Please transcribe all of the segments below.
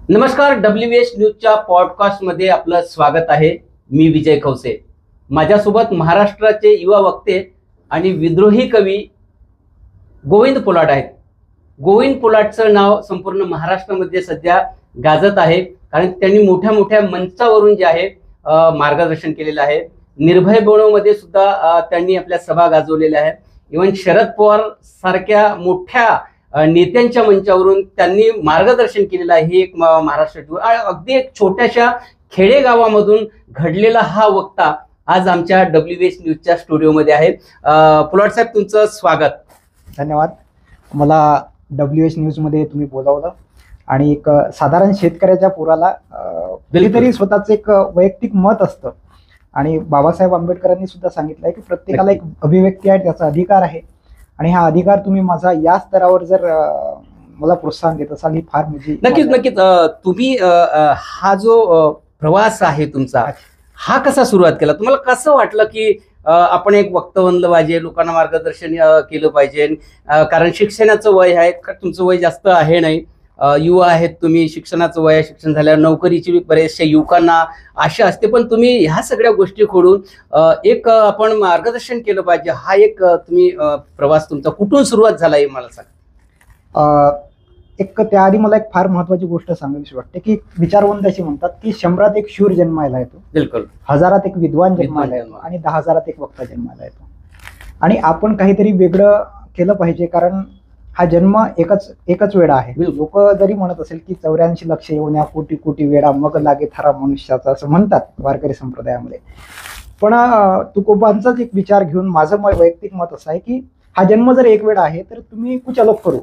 नमस्कार, WH न्यूजच्या पॉडकास्टमध्ये आपलं स्वागत आहे. मी विजय खवसे. माझ्यासोबत महाराष्ट्राचे युवा वक्ते आणि विद्रोही कवी गोविंद पोलाट आहेत. गोविंद पोलाटचं नाव संपूर्ण महाराष्ट्रामध्ये सध्या गाजत आहे, कारण त्यांनी मोठ्या मोठ्या मंचावरून जे आहे मार्गदर्शन केलेलं आहे. निर्भय बोणोमध्ये सुद्धा त्यांनी आपल्या सभा गाजवलेल्या आहेत. इव्हन शरद पवार सारख्या मोठ्या नेत्यांच्या मंचावरून त्यांनी मार्गदर्शन केलेलं आहे. हे एक महाराष्ट्रातील अगदी एक छोट्याशा खेडेगावामधून घडलेला हा वक्ता आज आमच्या WH न्यूजच्या स्टुडिओमध्ये आहे. पोलाट साहेब, तुमचं स्वागत. धन्यवाद. मला WH न्यूजमध्ये तुम्ही बोलावलं आणि एक साधारण शेतकऱ्याच्या पोराला कधीतरी स्वतःच एक वैयक्तिक मत असतं आणि बाबासाहेब आंबेडकरांनी सुद्धा सांगितलंय की प्रत्येकाला एक अभिव्यक्ती आहे, त्याचा अधिकार आहे आणि हा अधिकार तुम्ही माझा या स्तरावर जर मला प्रोत्साहन देत असाल ही फार म्हणजे नक्कीच. तुम्ही हा जो प्रवास आहे तुमचा, हा कसा सुरुवात केला? तुम्हाला कसं वाटलं की आपण एक वक्ता बनलं पाहिजे, लोकांना मार्गदर्शन केलं पाहिजे? कारण शिक्षणाचं वय आहे, तुमचं वय जास्त आहे नाही, युवा आहेत तुम्ही, शिक्षणाचं वय, शिक्षण झाल्यावर नोकरीची बरेचशा युवकांना आशा असते, पण तुम्ही ह्या सगळ्या गोष्टी खोडून एक आपण मार्गदर्शन केलं पाहिजे, हा एक तुम्ही प्रवास तुमचा कुठून सुरुवात झाला हे मला सांगा. एक त्याआधी मला एक फार महत्वाची गोष्ट सांगावीशी वाटते की विचारवंत अशी म्हणतात की 100रात एक शूर जन्मायला येतो, बिलकुल, 1000रात एक विद्वान जन्मायला येतो आणि 10,000रात एक वक्ता जन्मायला येतो. आणि आपण काहीतरी वेगळं केलं पाहिजे, कारण हा जन्म एकच वेळा आहे. लोक जरी म्हणत असेल की 84 लक्ष येऊन या कोटी कोटी वेळा मग लागे थरा मनुष्याचा, असं म्हणतात वारकरी संप्रदायामध्ये, पण तुकोबांचाच एक विचार घेऊन माझं वैयक्तिक मत असं आहे की हा जन्म जर एक वेळा आहे तर तुम्ही कुछ अलग करू,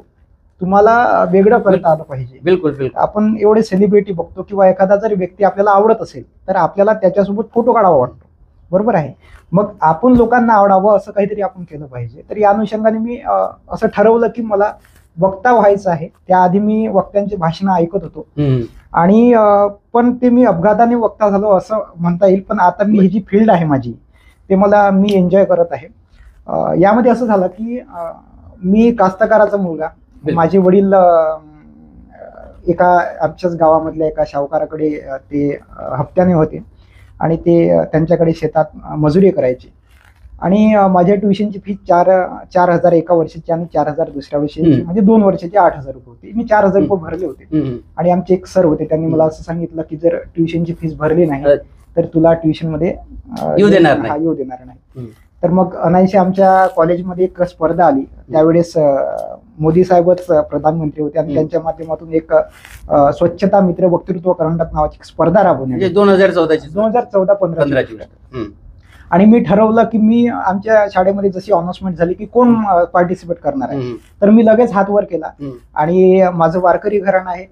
तुम्हाला वेगळं करता आलं पाहिजे. बिलकुल. आपण एवढे सेलिब्रिटी बघतो किंवा एखादा जर व्यक्ती आपल्याला आवडत असेल तर आपल्याला त्याच्यासोबत फोटो काढावा वाटतो, बरोबर आहे. मग आपण लोकांना आवडावं असं काहीतरी आपण केलं पाहिजे. तर या अनुषंगाने मी असं ठरवलं की मला वक्ता व्हायचं आहे. त्याआधी मी वक्त्यांची भाषणं ऐकत होतो आणि पण ते मी अपघाताने वक्ता झालो असं म्हणता येईल. पण आता मी ही जी फील्ड आहे माझी ते मी एन्जॉय करत आहे. यामध्ये असं झालं की मी कास्तकाराचा मुलगा, माझे वडील एका आमच्याच गावामधल्या एका शाहूकाराकडे ते हप्त्याने होते आणि ते त्यांच्याकडे शेतात मजुरी करायची आणि माझ्या ट्युशनची फी 4,000 एका वर्षाची आणि 4,000 दुसऱ्या वर्षाची, म्हणजे 2 वर्षाची 8,000 रुपये होती. मी 4,000 रुपये भरले होते आणि आमचे एक सर होते, त्यांनी मला असं सांगितलं की जर ट्युशनची फीस भरली नाही तर तुला ट्युशन मध्ये येऊ देणार नाही. तर मग अनायसे आमच्या कॉलेजमध्ये एक स्पर्धा आली. त्यावेळेस मोदी साहेबच प्रधानमंत्री होते आणि त्यांच्या माध्यमातून एक स्वच्छता मित्र वक्तृत्व करंडक नावाची स्पर्धा राबवली, 2014-15 आणि मी ठरवलं की मी आमच्या शाळेमध्ये जशी अनाउन्समेंट झाली की कोण पार्टिसिपेट करणार आहे, तर मी लगेच हात वर केला. आणि माझं वारकरी घराणं आहे,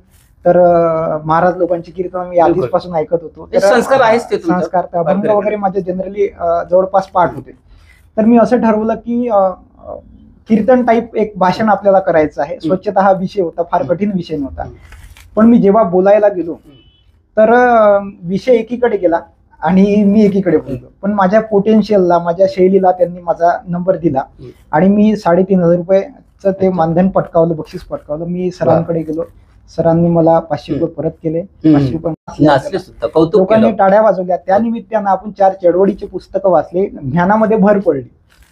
तर महाराज लोकांची कीर्तन मी आधीपासून ऐकत होतो. संस्कार आहेच ते, संस्कार अभंग वगैरे माझे जनरली जवळपास पाठ होते. तर मी असं ठरवलं की कीर्तन टाईप एक भाषण आपल्याला करायचं आहे. स्वच्छता हा विषय होता, फार कठीण विषय नव्हता, पण मी जेव्हा बोलायला गेलो तर विषय एकीकडे गेला आणि मी एकीकडे बोललो. पण माझ्या पोटेन्शियलला, माझ्या शैलीला त्यांनी माझा नंबर दिला आणि मी 3,500 रुपयेचं ते मानधन पटकावलं, बक्षीस पटकावलं. मी सरांकडे गेलो, सरांनी मला 500 रुपये परत केले. 500 रुपये लोकांनी टाळ्या वाजवल्या. त्या निमित्तानं आपण 4 चळवळीचे पुस्तकं वाचले, ज्ञानामध्ये भर पडली.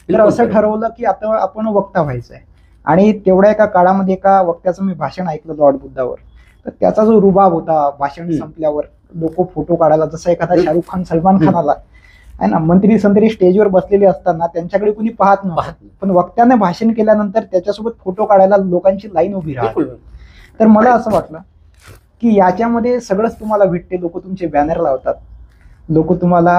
तर असं ठरवलं की आता आपण वक्ता व्हायचं आहे. आणि तेवढ्या एका काळामध्ये एका वक्त्याचं मी भाषण ऐकलं लॉर्ड बुद्धावर. तर त्याचा जो रुबाब होता, भाषण संपल्यावर लोक फोटो काढायला, जसं एखादा शाहरुख खान, सलमान खान आला आहे ना, मंत्री संत्री स्टेजवर बसलेले असताना त्यांच्याकडे कुणी पाहत नव्हतं, पण वक्त्याने भाषण केल्यानंतर त्याच्यासोबत फोटो काढायला लोकांची लाईन उभी राहिली. तर मला असं वाटलं की याच्यामध्ये सगळंच तुम्हाला भेटते. लोक तुमचे बॅनर लावतात, लोक तुम्हाला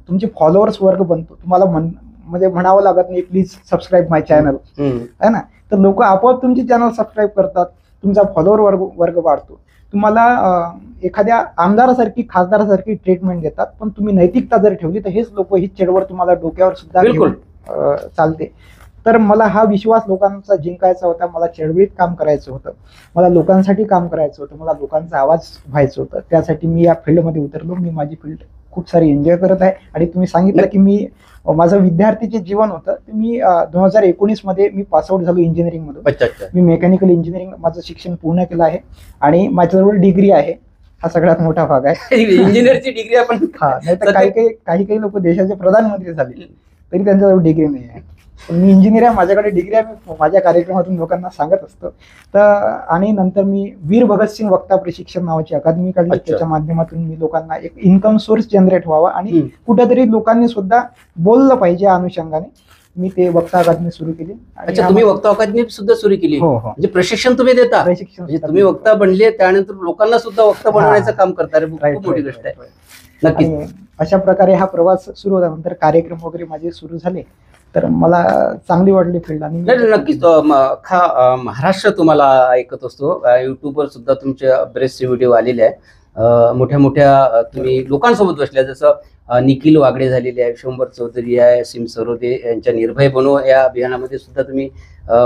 तुमचे फॉलोअर्स वर्ग बनतो, तुम्हाला म्हणजे म्हणावं लागत नाही प्लीज सबस्क्राईब माय चॅनल, आहे ना. तर लोक आपोआप तुमचे चॅनल सबस्क्राईब करतात, तुमचा फॉलोअर वर्ग वाढतो. तुम्हाला एखाद्या आमदारासारखी, खासदारासारखी ट्रीटमेंट देतात, पण तुम्ही नैतिकता जर ठेवली तर हेच लोक हीच चळवळ तुम्हाला डोक्यावर सुद्धा घेऊन चालते. तर मला हा विश्वास लोकांचा जिंकायचा होता, मला चळवळीत काम करायचं होतं, मला लोकांसाठी काम करायचं होतं, मला लोकांचा आवाज व्हायचं होतं. त्यासाठी मी या फील्डमध्ये उतरलो. मी माझी फील्ड खूप सारी एन्जॉय करत आहे. आणि तुम्ही सांगितलं की मी माझं विद्यार्थीचे जीवन होतं, ते मी 2019 मध्ये मी पासआउट झालो इंजिनिअरिंग मधून. अच्छा अच्छा. मी मेकॅनिकल इंजिनिअरिंग माझं शिक्षण पूर्ण केलं आहे आणि माझ्याजवळ डिग्री आहे. हा सगळ्यात मोठा भाग आहे. इंजिनिअरची डिग्री आपण हा, नाही तर काही लोक देशाचे प्रधानमंत्री झाले तरी त्यांच्याजवळ डिग्री नाही आहे. पण मी इंजिनियर आहे, माझ्याकडे डिग्री आहे. मी माझ्या कार्यक्रमातून लोकांना सांगत असतो. तर आणि नंतर मी वीर भगतसिंग वक्ता प्रशिक्षण नावाची अकादमी काढली. अच्छा. त्याच्या माध्यमातून मी लोकांना एक इन्कम सोर्स जनरेट व्हावा आणि हम्म. कुठेतरी लोकांनी सुद्धा बोललं पाहिजे या अनुषंगाने मी ते वक्ता अकादमी सुरू केली. आणि अच्छा, तुम्ही वक्ता अकादमी सुद्धा सुरू केली? हो हो, म्हणजे प्रशिक्षण तुम्ही देता, प्रशिक्षण म्हणजे तुम्ही वक्ता बनले त्यानंतर लोकांना सुद्धा वक्ता बनवण्याचं काम करता. रे, खूप मोठी गोष्ट आहे. नक्कीच. आणि अशा प्रकारे हा प्रवास सुरू होता. नंतर कार्यक्रम वगैरे माझे सुरू झाले तर मला चांगली वाटली फील्ड. आणि नाही, नक्कीच. अख्खा महाराष्ट्र तुम्हाला ऐकत असतो. युट्यूबवर सुद्धा तुमचे बरेचसे व्हिडिओ आलेले आहे. मोठ्या मोठ्या तुम्ही लोकांसोबत बसल्या, जसं निखिल वागडे झालेले आहे, विश्वंभर चौधरी आहे, सिम सरोदे यांच्या निर्भय बनो या अभियानामध्ये सुद्धा तुम्ही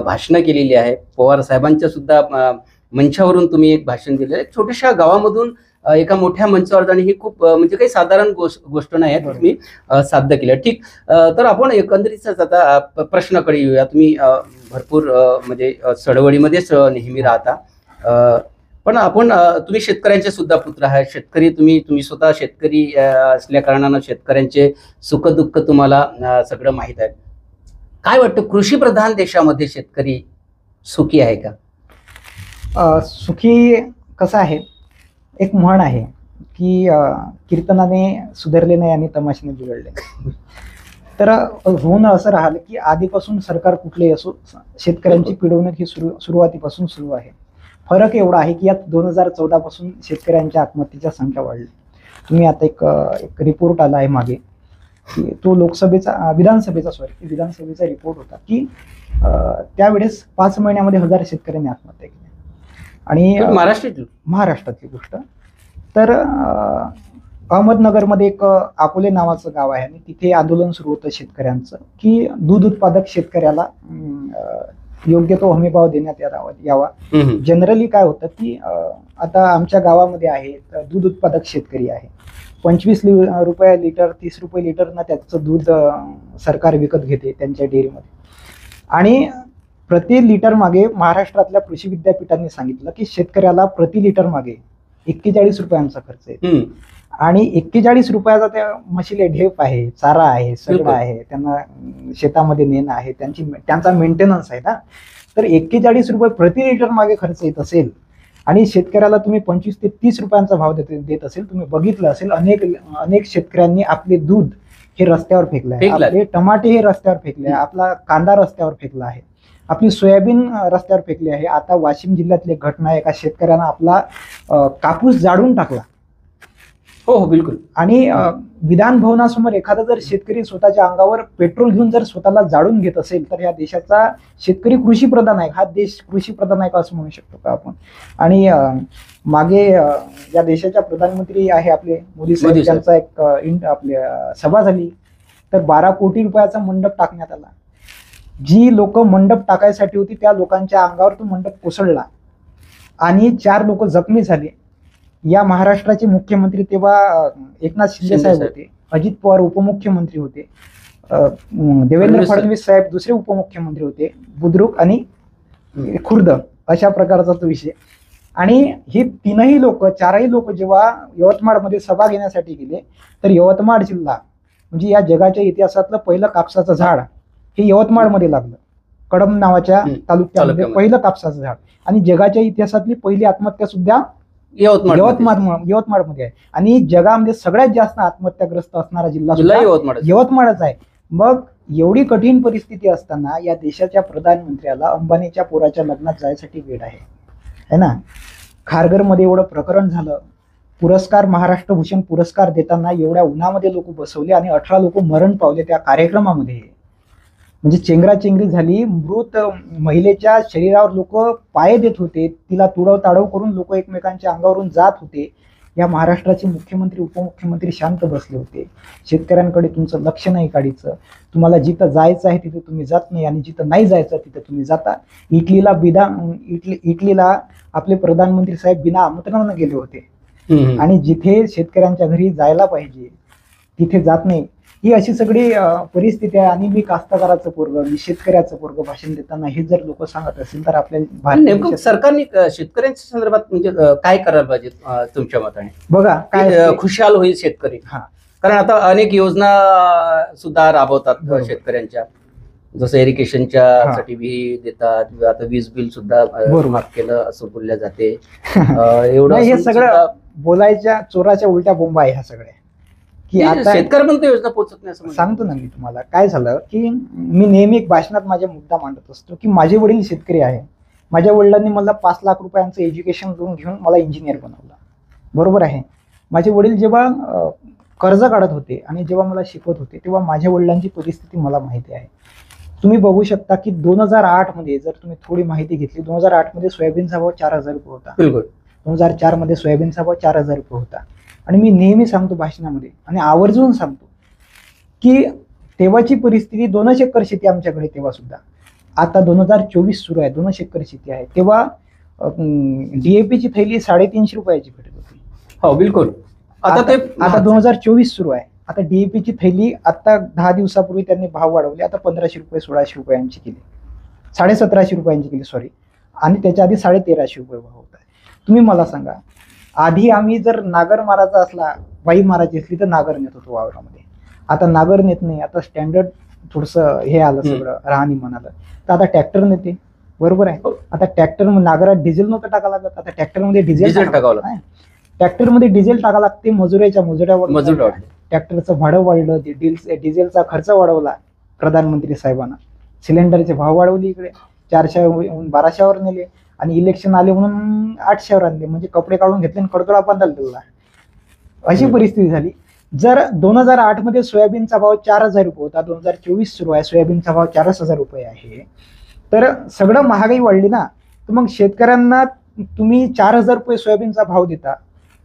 भाषणं केलेली आहे. पवार साहेबांच्या सुद्धा मंचावरून तुम्ही एक भाषण दिलं. एक छोट्याशा गावामधून एका मोठ्या मंचावर जाणे ही खूप म्हणजे काही साधारण गोष्ट नाही आहे, तुम्ही साध्य केलं. ठीक, तर आपण एकंदरीतच आता प्रश्नाकडे येऊया. तुम्ही भरपूर म्हणजे चळवळीमध्येच नेहमी राहता, पण आपण तुम्ही शेतकऱ्यांचे सुद्धा पुत्र आहे. शेतकरी तुम्ही स्वतः शेतकरी असल्या कारणानं शेतकऱ्यांचे सुखदुःख तुम्हाला सगळं माहीत आहे. काय वाटतं, कृषी प्रधान देशामध्ये शेतकरी सुखी आहे का? सुखी कसं आहे, एक म्हण आहे की कीर्तनाने सुधारले नाही आणि तमाशाने बिघडले. तर होणं असं राहिलं की आधीपासून सरकार कुठलेही असो, शेतकऱ्यांची पिडवणूक ही सुरुवातीपासून सुरू आहे. फरक एवढा आहे की यात 2014 पासून शेतकऱ्यांच्या आत्महत्येच्या संख्या वाढली. तुम्ही आता एक रिपोर्ट आला आहे मागे की तो विधानसभेचा रिपोर्ट होता की त्यावेळेस 5 महिन्यामध्ये 1000 शेतकऱ्यांनी आत्महत्या केली. आणि महाराष्ट्रातली गोष्ट. तर अहमदनगरमध्ये एक अकोले नावाचं गाव आहे आणि तिथे आंदोलन सुरू होतं शेतकऱ्यांचं की दूध उत्पादक शेतकऱ्याला योग्य तो हमीभाव देण्यात यावा. जनरली काय होतं की आता आमच्या गावामध्ये आहे दूध उत्पादक शेतकरी आहे, 25 रुपये लिटर 30 रुपये लिटरनं त्याचं दूध सरकार विकत घेते त्यांच्या डेअरीमध्ये. आणि प्रति लिटर मागे महाराष्ट्रातल्या कृषी विद्यापीठांनी सांगितलं की शेतकऱ्याला प्रति लिटर मागे 41 रुपयांचा खर्च आहे. आणि 41 रुपयाचा त्या म्हशीले ढेप आहे, चारा आहे, सगळं आहे, त्यांना शेतामध्ये नेणं आहे, त्यांचा मेंटेनन्स आहे ना. तर 41 रुपये प्रति लिटर मागे खर्च येत असेल आणि शेतकऱ्याला तुम्ही 25 ते 30 रुपयांचा भाव देत असेल. तुम्ही बघितलं असेल अनेक शेतकऱ्यांनी आपले दूध हे रस्त्यावर फेकलं आहे, आपले टमाटे हे रस्त्यावर फेकले आहे, आपला कांदा रस्त्यावर फेकला आहे, आपली सोयाबीन रस्त्यावर फेकली आहे. आता वाशिम जिल्ह्यातली घटना, एका शेतकऱ्यानं आपला कापूस जाळून टाकला. हो हो, बिलकुल. आणि विधान भवनासमोर एखादा जर शेतकरी स्वतःच्या अंगावर पेट्रोल घेऊन जर स्वतःला जाळून घेत असेल तर या देशाचा शेतकरी कृषी प्रधान आहे. हा देश कृषी प्रधान आहे का असं म्हणू शकतो का आपण? आणि मागे या देशाच्या प्रधानमंत्री आहे आपले मोदी साहेब, त्यांचा एक आपल्या सभा झाली तर 12 कोटी रुपयाचा मंडप टाकण्यात आला. जी लोक मंडप टाकायसाठी होती त्या लोकांच्या अंगावर तो मंडप कोसळला आणि 4 लोक जखमी झाले. या महाराष्ट्राचे मुख्यमंत्री तेव्हा एकनाथ शिंदे साहेब होते, अजित पवार उपमुख्यमंत्री होते, देवेंद्र फडणवीस साहेब दुसरे उपमुख्यमंत्री होते, बुद्रुक आणि खुर्द, अशा प्रकारचा तो विषय. आणि हे 4ही लोक जेव्हा यवतमाळमध्ये सभा घेण्यासाठी गेले तर यवतमाळ जिल्हा म्हणजे या जगाच्या इतिहासातलं पहिलं कापसाचं झाड हे यवतमाळमध्ये लागलं. कडम नावाच्या तालुक्यामध्ये पहिलं कापसाचं झाड. आणि जगाच्या इतिहासातली पहिली आत्महत्या सुद्धा यवतमाळमध्ये आहे. आणि जगामध्ये सगळ्यात जास्त आत्महत्याग्रस्त असणारा जिल्हा यवतमाळच आहे. मग एवढी कठीण परिस्थिती असताना या देशाच्या प्रधानमंत्र्याला अंबानीच्या पोराच्या लग्नात जायसाठी वेळ आहे ना. खारघरमध्ये एवढं प्रकरण झालं, पुरस्कार महाराष्ट्र भूषण पुरस्कार देताना एवढ्या उन्हामध्ये लोक बसवले आणि 18 लोक मरण पावले त्या कार्यक्रमामध्ये. म्हणजे चेंगराचेंगरी झाली. मृत महिलेच्या शरीरावर लोक पाय देत होते, तिला तुडव करून लोक एकमेकांच्या अंगावरून जात होते. या महाराष्ट्राचे मुख्यमंत्री उपमुख्यमंत्री शांत बसले होते. शेतकऱ्यांकडे तुमचं लक्ष नाही काढायचं. तुम्हाला जिथं जायचं आहे तिथे तुम्ही जात नाही आणि जिथं नाही जायचं तिथे तुम्ही जाता. इटलीला आपले प्रधानमंत्री साहेब बिना आमंत्रणानं गेले होते. आणि जिथे शेतकऱ्यांच्या घरी जायला पाहिजे तिथे जात नाही. ही अशी सगळी परिस्थिती आहे. आणि मी कास्तकाराचं पोरग, मी शेतकऱ्याचं पोरग भाषण देताना हे जर लोक सांगत असतील तर आपल्या नेमकं सरकारने शेतकऱ्यांच्या संदर्भात म्हणजे काय करायला पाहिजे तुमच्या मताने? बघा काय की खुशाल होईल शेतकरी. हा. कारण आता अनेक योजना सुद्धा राबवतात बरोबर. शेतकऱ्यांच्या, जसं इरिगेशनच्या साठी विहीर देतात, आता वीज बिल सुद्धा माफ केलं असं बोलल्या जाते. एवढं नाही, हे असून सगळं सुद्धा बोलायच्या चोराच्या उलट्या बोंबा आहे ह्या सगळ्या. की आता शेतकऱ्यापर्यंत योजना पोहोचत नाही असं म्हणतात. सांगतो ना मी तुम्हाला काय झालं, की मी नेहमी एक भाषणात माझा मुद्दा मांडत असतो की माझे वडील शेतकरी आहे. माझ्या वडिलांनी मला 5 लाख रुपयांचं एज्युकेशन लोन घेऊन मला इंजिनियर बनवलं. बरोबर आहे. माझे वडील जेव्हा कर्ज काढत होते आणि जेव्हा मला शिकवत होते तेव्हा माझ्या वडिलांची परिस्थिती मला माहिती आहे. तुम्ही बघू शकता की 2008 मध्ये जर तुम्ही थोडी माहिती घेतली, 2008 मध्ये सोयाबीनचा भाव 4000 रुपये होता. बिलकुल. 2004 मध्ये सोयाबीनचा भाव 4000 रुपये होता. आणि मी नेहमी सांगतो भाषणामध्ये आणि आवर्जून सांगतो की तेव्हाची परिस्थिती 2 एकर शेती आमच्याकडे तेव्हा सुद्धा. आता 2024 सुरू आहे, 2 एकर शेती आहे. तेव्हा DAP ची थैली 350 रुपयाची भेटत होती. हो बिलकुल. आता 2024 सुरू आहे. आता DAP ची थैली आता 10 दिवसापूर्वी त्यांनी भाव वाढवले. आता 1500 रुपये 1600 रुपयांची केली, 1750 रुपयांची केली सॉरी. आणि त्याच्या आधी 1350 रुपये भाव होता. तुम्ही मला सांगा, आधी आम्ही जर नागर मारायचा असला, वाई मारायची असली तर नागर नेत होतो वावरामध्ये. आता नागर नेत नाही. आता स्टँडर्ड थोडस हे आलं सगळं राहणीमान आलं. तर आता ट्रॅक्टर नेते. बरोबर आहे. आता ट्रॅक्टर नागरात डिझेल नव्हतं टाका लागत, आता ट्रॅक्टरमध्ये डिझेल टाकावं लागतं. ट्रॅक्टरमध्ये डिझेल टाका लागते. मजुऱ्याच्या मुजऱ्यावर ट्रॅक्टरचं भाडं वाढलं, डिझेलचा खर्च वाढवला प्रधानमंत्री साहेबांना. सिलेंडरचे भाव वाढवले, इकडे 400 1200वर नेले. आणि इलेक्शन आले म्हणून 800वर आणले. म्हणजे कपडे काढून घेतले आणि कडकडा बांधायला दिला. अशी परिस्थिती झाली. जर 2008 मध्ये सोयाबीनचा भाव 4000 रुपये होता, 2024 सुरू आहे, सोयाबीनचा भाव 4000 रुपये आहे, तर सगळं महागाई वाढली ना. तर मग शेतकऱ्यांना तुम्ही 4000 रुपये सोयाबीनचा भाव देता.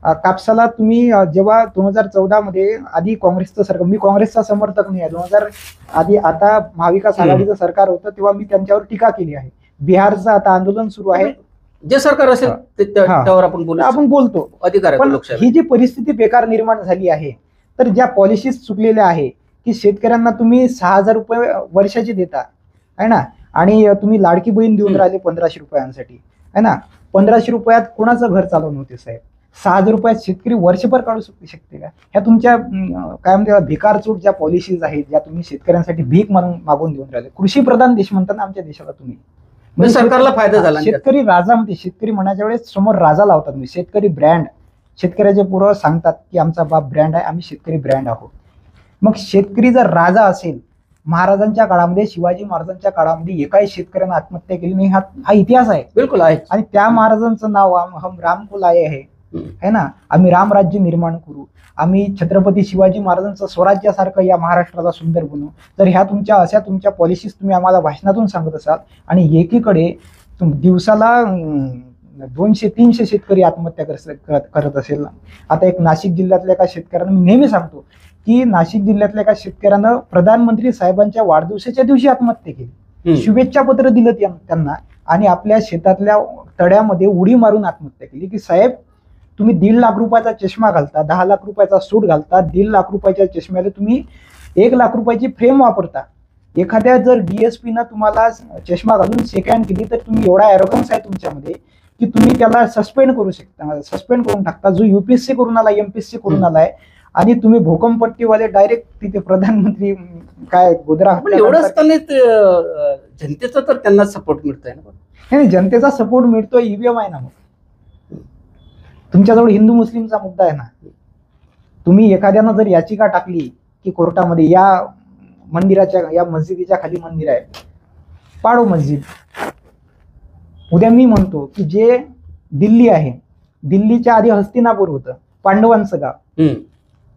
कापसाला तुम्ही जेव्हा 2014 मध्ये आधी काँग्रेसचं सरकार, मी काँग्रेसचा समर्थक नाही आहे, 2000 आधी आता महाविकास आघाडीचं सरकार होतं तेव्हा मी त्यांच्यावर टीका केली आहे. बिहारचं आता आंदोलन सुरू आहे. जे सरकार असेल त्यावर आपण बोलतो अधिकार. पण ही जी परिस्थिती बेकार निर्माण झाली आहे, तर ज्या पॉलिसीज चुकलेल्या आहे की शेतकऱ्यांना तुम्ही 6000 रुपये वर्षाचे देता आहे ना, आणि तुम्ही लाडकी बहीण देऊन राहिले 1500 रुपयांसाठी आहे ना. 1500 रुपयात कोणाचं घर चालवून होते साहेब? 6000 रुपयात शेतकरी वर्षभर काढू शकते का? ह्या तुमच्या काय म्हणते भिकारचूट ज्या पॉलिसीज आहेत, ज्या तुम्ही शेतकऱ्यांसाठी भीक मागून देऊन राहिले. कृषी प्रधान देश म्हणता ना आमच्या देशाला तुम्ही. म्हणजे सरकारला फायदा झाला. शेतकरी राजा म्हणते. शेतकरी म्हणायच्या वेळेस समोर राजा लावतात. मी शेतकरी ब्रँड. शेतकऱ्याचे पूर्व सांगतात की आमचा बाप ब्रँड आहे, आम्ही शेतकरी ब्रँड आहोत. मग शेतकरी जर राजा असेल, महाराजांच्या काळामध्ये, शिवाजी महाराजांच्या काळामध्ये एकाही शेतकऱ्यानं आत्महत्या केली नाही, हा इतिहास आहे. बिलकुल आहे. आणि त्या महाराजांचं नाव हम राम को लाये आहे ना. आम्ही रामराज्य निर्माण करू, आम्ही छत्रपती शिवाजी महाराजांचं स्वराज्यासारखं या महाराष्ट्राला सुंदर बनवू. तर ह्या तुमच्या पॉलिसीज तुम्ही आम्हाला भाषणातून सांगत असाल आणि एकीकडे दिवसाला 200-300 शेतकरी आत्महत्या करत असेल ना. आता एक नाशिक जिल्ह्यातल्या एका शेतकऱ्यानं, मी नेहमी सांगतो की नाशिक जिल्ह्यातल्या एका शेतकऱ्यानं प्रधानमंत्री साहेबांच्या वाढदिवसाच्या दिवशी आत्महत्या केली. शुभेच्छा पत्र दिलं त्यांना आणि आपल्या शेतातल्या तळ्यामध्ये उडी मारून आत्महत्या केली. की साहेब, तुम्ही 1.5 लाख रुपयाचा चष्मा घालता, 10 लाख रुपयाचा सूट घालता, 1.5 लाख रुपयाच्या चष्म्याला तुम्ही 1 लाख रुपयाची फ्रेम वापरता. एखाद्या जर DSP न तुम्हाला चष्मा घालून सेकंड केली तर तुम्ही एवढा ॲरोगन्स आहे तुमच्यामध्ये की तुम्ही त्याला सस्पेंड करू शकता, सस्पेंड करून टाकता. जो UPSC करून आला, MPSC करून आलाय, आणि तुम्ही भूकंपट्टीवाले डायरेक्ट तिथे प्रधानमंत्री काय गोदरा. एवढं असताना जनतेचा तर त्यांना सपोर्ट मिळतोय ना. नाही, जनतेचा सपोर्ट मिळतोय, EVM आहे ना. मग तुमच्याजवळ हिंदू मुस्लिमचा मुद्दा आहे ना. तुम्ही एखाद्यानं जर याचिका टाकली की कोर्टामध्ये, या मस्जिदीच्या खाली मंदिर आहे, पाडो मस्जिद. उद्या मी म्हणतो की जे दिल्ली आहे, दिल्लीच्या आधी हस्तिनापूर होतं, पांडवांचं गाव.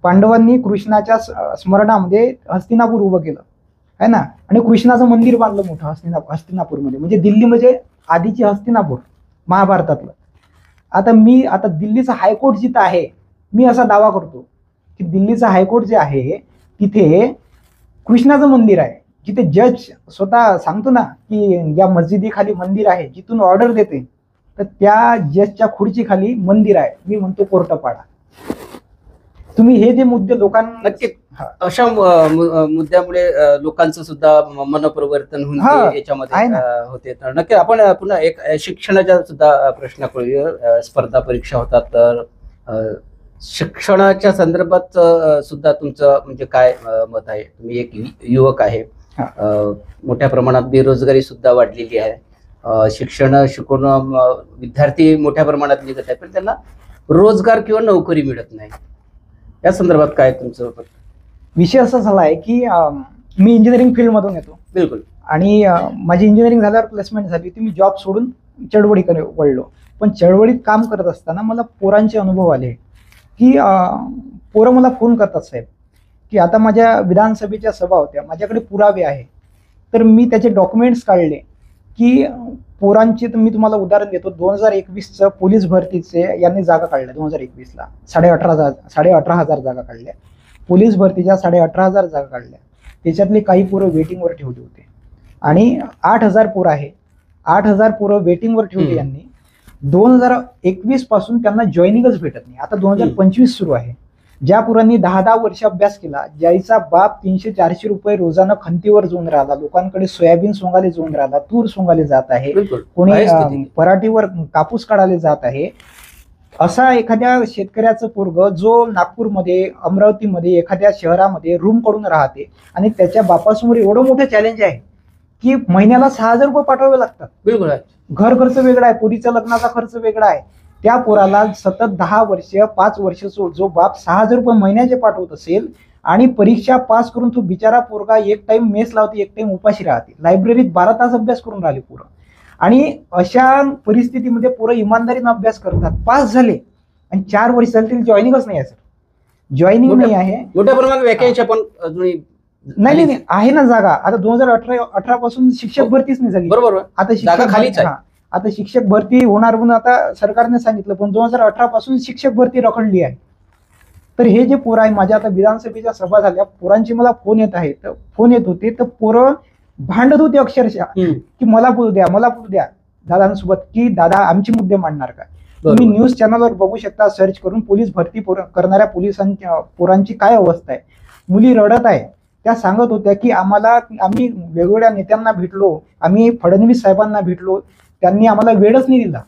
पांडवांनी कृष्णाच्या स्मरणामध्ये हस्तिनापूर उभं केलं आहे ना, आणि कृष्णाचं मंदिर बांधलं मोठं हस्तिनापूरमध्ये. म्हणजे दिल्ली म्हणजे आधीची हस्तिनापूर महाभारतातलं. आता दिल्लीचं हायकोर्ट जिथं आहे, मी असा दावा करतो की दिल्लीचं हायकोर्ट जे आहे तिथे कृष्णाचं मंदिर आहे, जिथे जज स्वतः सांगतो ना की या मस्जिदीखाली मंदिर आहे, जिथून ऑर्डर देते, तर त्या जजच्या खुर्ची खाली मंदिर आहे. मी म्हणतो कोर्ट पाडा. तुम्ही हे जे मुद्दे लोकांना नक्की अशा मुद्द्यामुळे लोकांचं सुद्धा मनपरिवर्तन होऊन हा, ते याच्यामध्ये आहे ना. होते. तर नक्की आपण पुन्हा एक शिक्षणाच्या सुद्धा प्रश्न करूया. स्पर्धा परीक्षा होतात तर शिक्षणाच्या संदर्भात सुद्धा तुमचं म्हणजे काय मत आहे? तुम्ही एक युवक आहे, हा. मोठ्या प्रमाणात बेरोजगारी सुद्धा वाढलेली आहे. शिक्षण शिकून विद्यार्थी मोठ्या प्रमाणात निघत आहे, पण त्यांना रोजगार किंवा नोकरी मिळत नाही. या संदर्भात काय तुमचं? विषय असा झाला आहे की मी इंजिनिअरिंग फील्डमधून येतो. बिलकुल. आणि माझी इंजिनिअरिंग झाल्यावर प्लेसमेंट झाली होती. मी जॉब सोडून चळवळीकडे वळलो. पण चळवळीत काम करत असताना मला पोरांचे अनुभव आले की पोरं मला फोन करतात, साहेब, की आता माझ्या विधानसभेच्या सभा होत्या, माझ्याकडे पुरावे आहे. तर मी त्याचे डॉक्युमेंट्स काढले की पोरांची. तर मी तुम्हाला उदाहरण देतो. 2021चं पोलीस भरतीचे यांनी जागा काढल्या. 2021ला 18,500 जागा काढल्या. पोलीस भरतीच्या 18,500 जागा काढल्या. त्याच्यातले काही पोरं वेटिंगवर ठेवले होते आणि 8,000 पोरं आहे. 8,000 पोरं वेटिंगवर ठेवली यांनी. 2021 पासून त्यांना जॉईनिंगच भेटत नाही. आता 2025 सुरू आहे. ज्या पोरांनी 10-10 वर्ष अभ्यास केला, ज्याचा बाप 300-400 रुपये रोजानं खंतीवर जाऊन राहिला, लोकांकडे सोयाबीन सोंगाले जाऊन राहिला, तूर सोंगाले जात आहे, कोणी पराठीवर कापूस काढायला जात आहे, असा एखाद्या शेतकऱ्याचं पोरग जो नागपूरमध्ये, अमरावतीमध्ये, एखाद्या शहरामध्ये रूम कडून राहते आणि त्याच्या बापासमोर एवढं मोठं चॅलेंज आहे की महिन्याला 6,000 रुपये पाठवावे लागतात. बिलकुल. घर खर्च वेगळा आहे, पोरीच्या लग्नाचा खर्च वेगळा आहे. त्या पोराला सतत 10 वर्ष 5 वर्ष जो बाप 6,000 रुपये महिन्याचे पाठवत असेल आणि परीक्षा पास करून तो बिचारा पोरगा एक टाइम मेस लावते, एक टाइम उपाशी राहते, लायब्ररीत 12 तास अभ्यास करून राहिले पोरं. आणि अशा परिस्थितीमध्ये पोरं इमानदारीनं अभ्यास करतात, पास झाले आणि 4 वर्ष झाले तरी जॉईनिंगच नाही आहे. सर, जॉईनिंग नाही आहे. मोठ्या प्रमाणात वॅकन्सी पण नाही आहे ना जागा. आता 2018 पासून शिक्षक भरतीच नाही झाली. बरोबर. आता जागा खालीच आहे. आता शिक्षक भरती होणार म्हणून आता सरकारने सांगितलं, पण 2018 पासून शिक्षक भरती रखडली आहे. तर हे जे पोरं आहे, माझ्या आता विधानसभेच्या सभा झाल्या, पोरांची मला फोन येत होते. तर पोरं भांडत होते अक्षरशः की मला बोलू द्या दादांसोबत, की दादा आमचे मुद्दे मांडणार का. तुम्ही न्यूज चॅनलवर बघू शकता, सर्च करून, पोलीस भरती करणाऱ्या पोलिसांच्या पोरांची काय अवस्था आहे. मुली रडत आहे. त्या सांगत होत्या की आम्ही वेगवेगळ्या नेत्यांना भेटलो, आम्ही फडणवीस साहेबांना भेटलो, त्यांनी आम्हाला वेळच नाही दिला.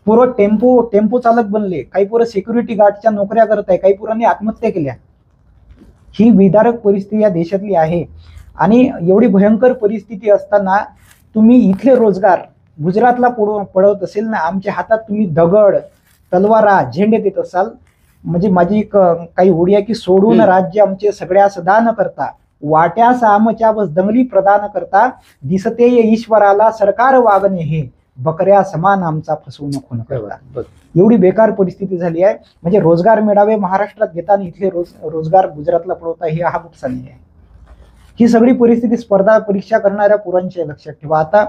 पोरं टेम्पो चालक बनले, काही पोरं सिक्युरिटी गार्डच्या नोकऱ्या करत आहे, काही पोरांनी आत्महत्या केल्या. ही विदारक परिस्थिती या देशातली आहे. आणि एवढी भयंकर परिस्थिती असताना तुम्ही इथले रोजगार गुजरातला पडवत असेल ना, आमच्या हातात तुम्ही दगड, तलवारा, झेंडे देत असाल. म्हणजे माझी काही ओढी आहे की सोडून राज्य आमचे सगळ्या सदा न करता, वाट्यास आमच्या बस दंगली प्रदान करता, दिसते ईश्वराला सरकार वागणे हे, बकऱ्या समान आमचा फसवणूक होणं करता. एवढी बेकार परिस्थिती झाली आहे. म्हणजे रोजगार मेळावे महाराष्ट्रात घेताना इथले रोजगार गुजरातला पडवता, ही हा नुकसान आहे. ही सगळी परिस्थिती स्पर्धा परीक्षा करणाऱ्या पोरांची आहे, लक्षात ठेवा. आता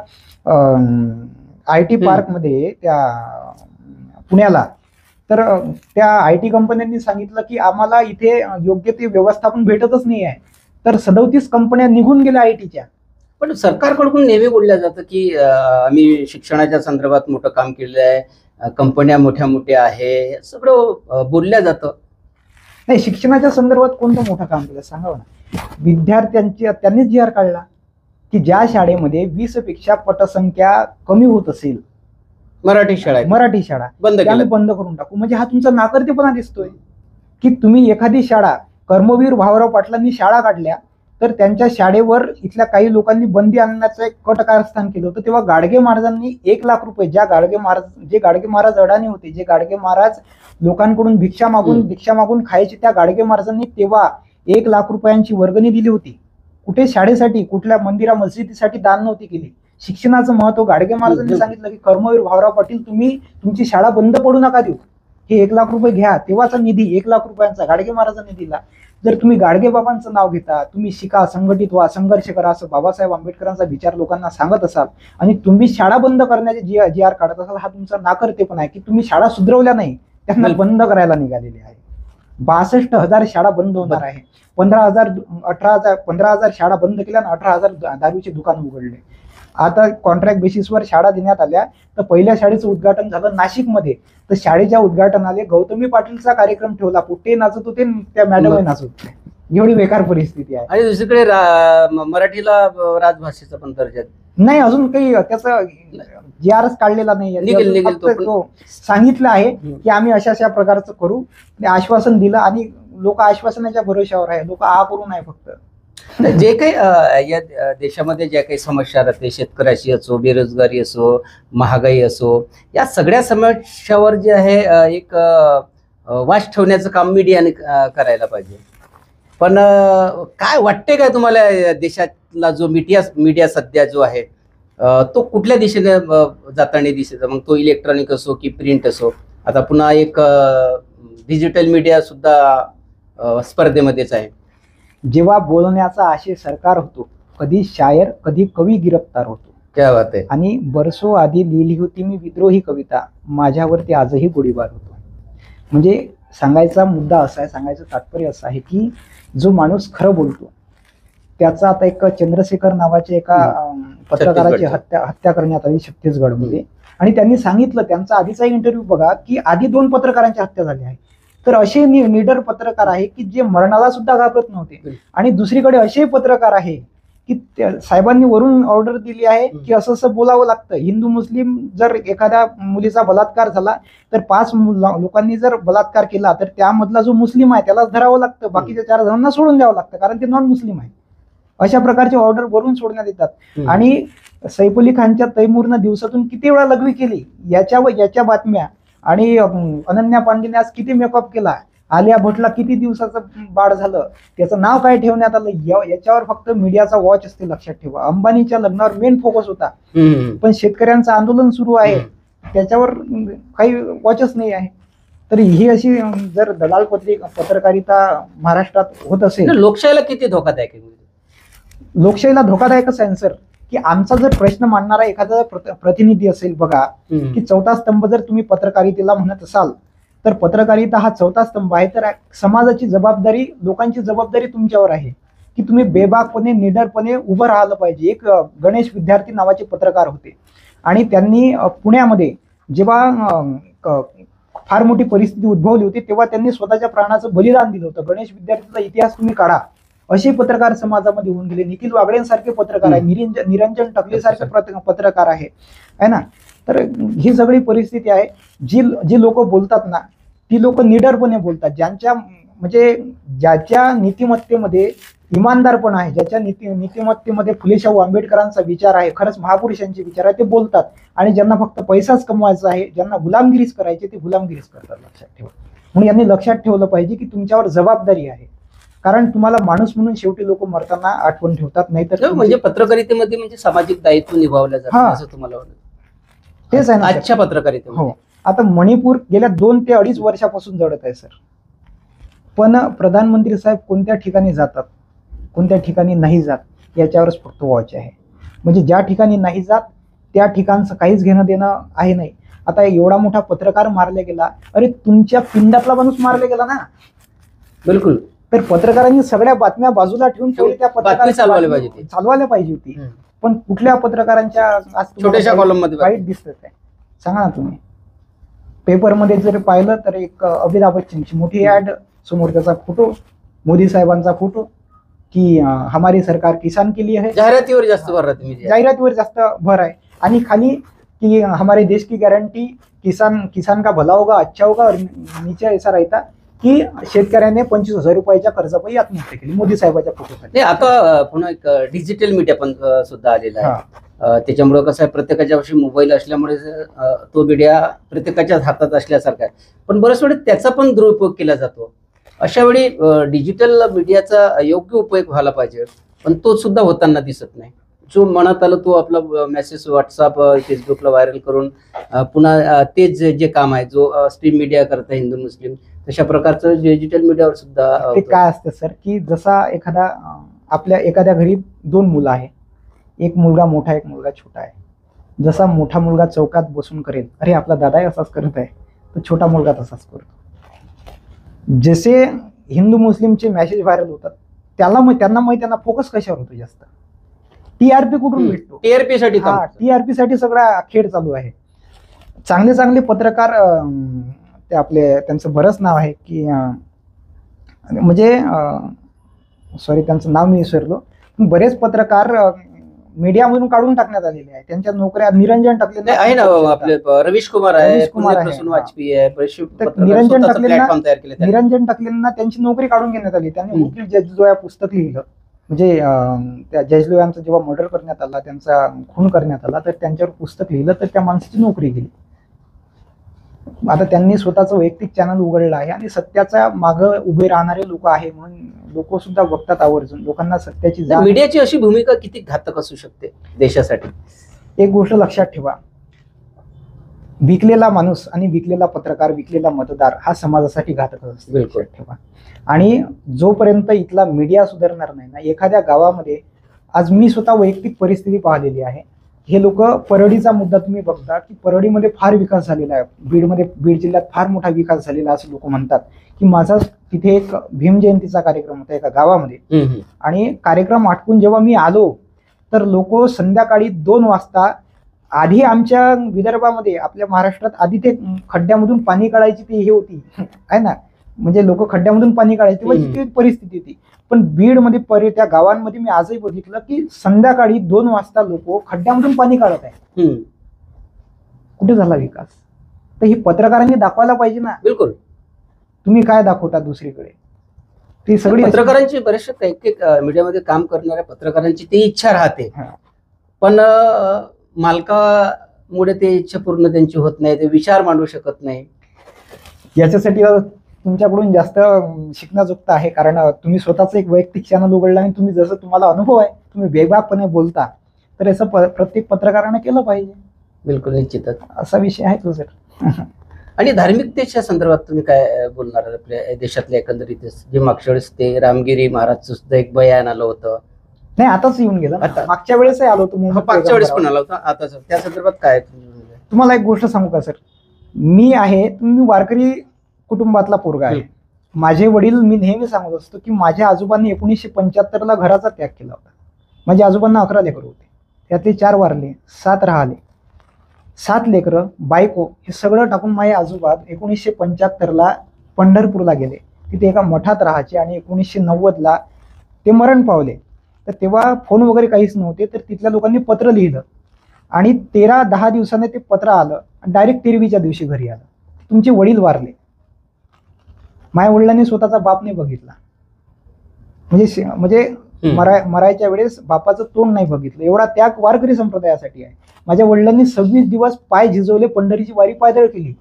IT पार्कमध्ये त्या पुण्याला, तर त्या IT कंपन्यांनी सांगितलं की आम्हाला इथे योग्य ते व्यवस्थापन भेटतच नाही आहे. तर 37 कंपन्या निघून गेल्या ITच्या. पण सरकारकडून नेहमी बोलल्या जातं की आम्ही शिक्षणाच्या संदर्भात मोठं काम केलेलं आहे, कंपन्या मोठ्या मोठ्या आहे, सगळं बोलल्या जातं. नाही, शिक्षणाच्या संदर्भात कोणतं मोठं काम केलं सांगावं ना. त्यांनीच GR काढला की ज्या शाळेमध्ये 20 पेक्षा पटसंख्या कमी होत असेल, मराठी शाळा बंद करून टाकू. म्हणजे हा तुमचा नाकर्तेपणा दिसतोय की तुम्ही एखादी शाळा, कर्मवीर भाऊराव पाटलांनी शाळा काढल्या, तर त्यांच्या शाळेवर इथल्या काही लोकांनी बंदी आणण्याचं एक कट कारस्थान केलं होतं. तेव्हा गाडगे महाराजांनी 1 लाख रुपये, जे गाडगे महाराज अडाणी होते, जे गाडगे महाराज लोकांकडून भिक्षा मागून खायचे, त्या गाडगे महाराजांनी तेव्हा 1 लाख रुपयांची वर्गणी दिली होती. कुठे शाळेसाठी, कुठल्या मंदिरा मस्जिदीसाठी दान नव्हती केली. शिक्षणाचं महत्व गाडगे महाराजांनी सांगितलं की कर्मवीर भाऊराव पाटील, तुम्ही तुमची शाळा बंद पडू नका देऊ, हे 1 लाख रुपये घ्या. तेव्हाचा निधी 1 लाख रुपयांचा गाडगे महाराजांनी दिला. जर तुम्ही गाडगे बाबांचं नाव घेता, तुम्ही शिका, संघटित व्हा, संघर्ष करा, असं बाबासाहेब आंबेडकरांचा विचार लोकांना सांगत असाल आणि तुम्ही शाळा बंद करण्याचे GR काढत असाल, हा तुमचा नाकर्तेपणा आहे की तुम्ही शाळा सुधरवल्या नाही, त्यांना बंद करायला निघालेले आहे. 62,000 शाळा बंद होणार आहे. 15,000 शाळा बंद केल्या आणि 18,000 दारूचे दुकान उघडले. आता कॉन्ट्रॅक्ट बेसिसवर शाळा देण्यात आल्या, तर पहिल्या शाळेचं उद्घाटन झालं नाशिकमध्ये, तर शाळेच्या उद्घाटनाले गौतमी पाटीलचा कार्यक्रम ठेवला, कुठे नाचत होते त्या मॅडम नाचत होते. एवढी बेकार परिस्थिती आहे. आणि दुसरीकडे मराठीला राजभाषेचा पण दर्जा नाही, अजून काही त्याचा GRच काढलेला नाही. निघेल तो सांगितलं आहे की आम्ही अशा प्रकारचं करू, आश्वासन दिलं आणि लोक आश्वासनाच्या भरोश्यावर आहे, लोक करू नाही. फक्त जे काही या देशामध्ये ज्या काही समस्या राहते, शेतकऱ्याची असो, बेरोजगारी असो, महागाई असो, या सगळ्या समस्यावर जे आहे एक वाच ठेवण्याचं काम मीडियाने करायला पाहिजे. पण काय वाटते काय तुम्हाला, देशातला जो मीडिया सध्या जो आहे तो कुठल्या दिशेने जाताना दिसत, मग तो इलेक्ट्रॉनिक असो की प्रिंट असो? आता पुन्हा एक डिजिटल मीडिया सुद्धा स्पर्धेमध्येच आहे. जेव्हा बोलण्याचा आशय सरकार होतो, कधी शायर कधी कवी गिरफ्तार होतो. क्या बात आहे. आणि बरसो आधी लिहिली होती मी विद्रोही कविता, माझ्यावरती आजही गोळीबार होतो. म्हणजे सांगायचा मुद्दा असा आहे, सांगायचं तात्पर्य असं आहे की जो माणूस खरं बोलतो त्याचा, आता एक चंद्रशेखर नावाचे एका पत्रकाराची हत्या करण्यात आली छत्तीसगडमध्ये, आणि त्यांनी सांगितलं, त्यांचा आधीचा इंटरव्ह्यू बघा, की आधी 2 पत्रकारांच्या हत्या झाल्या आहेत. तर असे निडर पत्रकार आहे की जे मरणाला सुद्धा घाबरत नव्हते. आणि दुसरीकडे असे पत्रकार आहे की साहेबांनी वरून ऑर्डर दिली आहे की असं असं बोलावं लागतं. हिंदू मुस्लिम जर एखाद्या मुलीचा बलात्कार झाला तर 5 लोकांनी जर बलात्कार केला तर त्यामधला जो मुस्लिम आहे त्यालाच धरावं लागतं, बाकीच्या 4 जणांना सोडून द्यावं लागतं, कारण ते नॉन मुस्लिम आहे. अशा प्रकारचे ऑर्डर वरून सोडण्यात येतात. आणि सैफ अली खानच्या तैमूरनं दिवसातून किती वेळा लघवी केली याच्या बातम्या, आणि अनन्या पांडेने आज किती मेकअप केला, आलिया भट्टला किती दिवसाचं बाळ झालं, त्याचं नाव काय ठेवण्यात आलं, याच्यावर फक्त मीडियाचा वॉच असते, लक्षात ठेवा. अंबानीच्या लग्नावर मेन फोकस होता, पण शेतकऱ्यांचं आंदोलन सुरू आहे त्याच्यावर काही वॉचच नाही आहे. तर ही अशी जर दलाल पत्रकारिता महाराष्ट्रात होत असेल, लोकशाहीला किती धोकादायक आहे? लोकशाहीला धोकादायकच आहे सर, की आमचा जर प्रश्न मांडणारा एखादा प्रतिनिधी असेल, बघा की 4था स्तंभ जर तुम्ही पत्रकारितेला म्हणत असाल तर पत्रकारिता हा 4था स्तंभ आहे. तर समाजाची जबाबदारी, लोकांची जबाबदारी तुमच्यावर आहे की तुम्ही बेबाकपणे, निडरपणे उभं राहिलं पाहिजे. एक गणेश विद्यार्थी नावाचे पत्रकार होते आणि त्यांनी पुण्यामध्ये जेव्हा फार मोठी परिस्थिती उद्भवली होती तेव्हा त्यांनी स्वतःच्या प्राणाचं बलिदान दिलं होतं. गणेश विद्यार्थीचा इतिहास तुम्ही काढा, असे पत्रकार समाजामध्ये होऊन गेले. निखिल वागळेंसारखे पत्रकार आहे, निरंजन टकलेसारखे पत्रकार आहे ना. तर ही सगळी परिस्थिती आहे. जी लोक बोलतात ना, ती लोक निडरपणे बोलतात, ज्याच्या नीतिमत्तेमध्ये इमानदारपण आहे, ज्याच्या नीतिमत्तेमध्ये फुले शाहू आंबेडकरांचा विचार आहे, खरंच महापुरुषांचे विचार आहे, ते बोलतात. आणि ज्यांना फक्त पैसाच कमवायचा आहे, ज्यांना गुलामगिरीच करायची, ते गुलामगिरीच करतात, लक्षात ठेवा. म्हणून यांनी लक्षात ठेवलं पाहिजे की तुमच्यावर जबाबदारी आहे, कारण तुम्हाला माणूस म्हणून शेवटी लोक मरताना आठवण ठेवतात. नाही तर म्हणजे पत्रकारितेमध्ये म्हणजे सामाजिक दायित्व निभावलं जातं असं तुम्हाला वाटतं? तेच आहे ना आजच्या पत्रकारिते. हो, आता मणिपूर गेल्या 2 ते 2.5 वर्षापासून जळत आहे सर. पण प्रधानमंत्री साहेब कोणत्या ठिकाणी जातात, कोणत्या ठिकाणी नाही जात, याच्यावरच फक्त वॉच आहे. म्हणजे ज्या ठिकाणी नाही जात त्या ठिकाणचं काहीच घेणं देणं आहे नाही. आता एवढा मोठा पत्रकार मारला गेला, अरे तुमच्या पिंडातला माणूस मारला गेला ना. बिलकुल. तर पत्रकारांनी सगळ्या बातम्या बाजूला ठेवून त्या पत्रकारांना चालवायला पाहिजे होती. पण कुठल्या पत्रकारांच्या छोट्याशा कॉलम मध्ये वाईट दिसत आहे सांगा ना तुम्ही. पेपरमध्ये जर पाहिलं तर एक अमिताभ बच्चनची मोठी ऍड, समोर त्याचा फोटो, मोदी साहेबांचा फोटो, की हमारी सरकार किसान के लिए है. जाहिरातीवर जास्त भर राहते, जाहिरातीवर जास्त भर आहे. आणि खाली की हमारे देश की गॅरंटी, किसान का भला होगा, अच्छा होगा, और नीचे ऐसा रहता की शेतकऱ्याने 25,000 रुपयाच्या कर्जापायी आत्महत्या केली, मोदी साहेबांच्या फोटोसाठी. आता पुन्हा एक डिजिटल मीडिया पण सुद्धा आलेला आहे. त्याच्यामुळे कसं आहे, प्रत्येकाच्या वर्षी मोबाईल असल्यामुळे तो मीडिया प्रत्येकाच्या हातात असल्यासारखा आहे. पण बऱ्याच वेळी त्याचा पण दुरुपयोग केला जातो. अशा वेळी डिजिटल मीडियाचा योग्य उपयोग व्हायला पाहिजे, पण तो सुद्धा होताना दिसत नाही. जो मनात आलं तो आपला मेसेज व्हॉट्सअप, फेसबुकला व्हायरल करून पुन्हा तेच जे काम आहे, जो स्ट्रीम मीडिया करता हिंदू मुस्लिम, तशा प्रकारचं डिजिटल मीडियावर सुद्धा. ते काय असतं सर, की जसा आपल्या एखाद्या घरी 2 मुलं आहे, एक मुलगा मोठा, एक मुलगा छोटा आहे. जसा मोठा मुलगा चौकात बसून करेल, अरे आपला दादा असाच करत आहे, तर छोटा मुलगा तसाच करतो. जसे हिंदू मुस्लिमचे मेसेज व्हायरल होतात, त्यांना फोकस कशावर होतो जास्त, टीआरपी कुठून भेटतो? टीआरपी साठी काम. टीआरपी साठी सगळा खेळ चालू आहे. चांगले चांगले पत्रकार ते आपले, त्यांचं बरंच नाव आहे की म्हणजे सॉरी त्यांचं नाव मी विसरलो, बरेच पत्रकार मीडियामधून काढून टाकण्यात आलेले आहे. त्यांच्या नोकऱ्या निरंजन टकले आहे ना, आपले रवीश कुमार आहे, पुण्यप्रसून वाजपेयी आहे, निरंजन टकलेंना त्यांची नोकरी काढून घेण्यात आली. त्यांनी वकील जजलो या पुस्तक लिहिलं. म्हणजे त्या जजलो यांचा जेव्हा मर्डर करण्यात आला, त्यांचा खून करण्यात आला, तर त्यांच्यावर पुस्तक लिहिलं, तर त्या माणसाची नोकरी गेली. आता त्यांनी स्वतःचं वैयक्तिक चॅनल उघडलं आहे आणि सत्याच्या मागं उभे राहणारे लोक आहे म्हणून लोक सुद्धा बघतात आवर्जून. लोकांना सत्याची जाण. मीडियाची अशी भूमिका किती घातक असू शकते देशासाठी? एक गोष्ट लक्षात ठेवा, विकलेला माणूस आणि विकलेला पत्रकार, विकलेला मतदार हा समाजासाठी घातक असतो. बिलकुल ठेवा. आणि जोपर्यंत इथला मीडिया सुधारणार नाही ना, एखाद्या गावामध्ये, आज मी स्वतः वैयक्तिक परिस्थिती पाहिलेली आहे. हे लोक, परळीचा मुद्दा तुम्ही बघता की परळीमध्ये फार विकास झालेला आहे, बीड जिल्ह्यात फार मोठा विकास झालेला असं लोक म्हणतात. की माझा तिथे एक भीम जयंतीचा कार्यक्रम होता एका गावामध्ये, आणि कार्यक्रम आटपून जेव्हा मी आलो तर लोक संध्याकाळी 2 वाजता, आधी आमच्या विदर्भामध्ये, आपल्या महाराष्ट्रात आधी ते खड्ड्यामधून पाणी काढायची ती हे होती आहे ना, म्हणजे लोक खड्ड्यामधून पाणी काढायचे, तेव्हा ती परिस्थिती होती. पण बीडमध्ये त्या गावांमध्ये मी आजही बघितलं की संध्याकाळी 2 वाजता लोक खड्ड्यामधून पाणी काढत आहे. कुठे झाला विकास? तर हे पत्रकारांनी दाखवायला पाहिजे ना. बिलकुल. तुम्ही काय दाखवता दुसरीकडे? ती सगळी पत्रकारांची, बरेचशे काही मीडियामध्ये काम करणाऱ्या पत्रकारांची ती इच्छा राहते, पण मालकामुळे ते इच्छा पूर्ण त्यांची होत नाही, ते विचार मांडू शकत नाही. याच्यासाठी तुमच्याकडून जास्त शिकण्याजोगतं आहे, कारण तुम्ही स्वतःच एक वैयक्तिक चॅनल उघडला आणि तुम्ही जसं तुम्हाला अनुभव आहे, तुम्ही बेबाकपणे बोलता, तर असं प्रत्येक पत्रकाराने केलं पाहिजे. बिलकुल, निश्चितच असा विषय आहे तो सर. आणि धार्मिकतेच्या संदर्भात तुम्ही काय बोलणार? आपल्या देशातल्या एकंदरीत जे मागच्या वेळेस ते रामगिरी महाराजचं सुद्धा एक बयान आलं होतं. नाही, आताच येऊन गेलं. मागच्या वेळेसही आलो होतो, मागच्या वेळेस पण आला होता. आता त्या संदर्भात काय? तुम्हाला एक गोष्ट सांगू का सर, मी आहे, तुम्ही वारकरी कुटुंबातला पोरगा आहे. माझे वडील, मी नेहमी सांगत असतो की माझ्या आजोबांनी 1975ला घराचा त्याग केला होता. माझ्या आजोबांना 11 लेकरं होते, त्यातले 4 वारले, 7 राहिले. 7 लेकरं, बायको, हे सगळं टाकून माझे आजोबा 1975ला पंढरपूरला गेले. तिथे एका मठात राहायचे आणि 1990ला ते मरण पावले. तर तेव्हा फोन वगैरे काहीच नव्हते, तर तिथल्या लोकांनी पत्र लिहिलं आणि 13-10 दिवसाने ते पत्र आलं, डायरेक्ट 13वीच्या दिवशी घरी आलं. तुमचे वडील वारले. माझ्या वडिलांनी स्वतःचा बाप नाही बघितला, म्हणजे मरायच्या वेळेस बापाचं तोंड नाही बघितलं. एवढा त्याग वारकरी संप्रदायासाठी आहे. माझ्या वडिलांनी 26 दिवस पाय झिजवले, पंढरीची वारी पायदळ केली.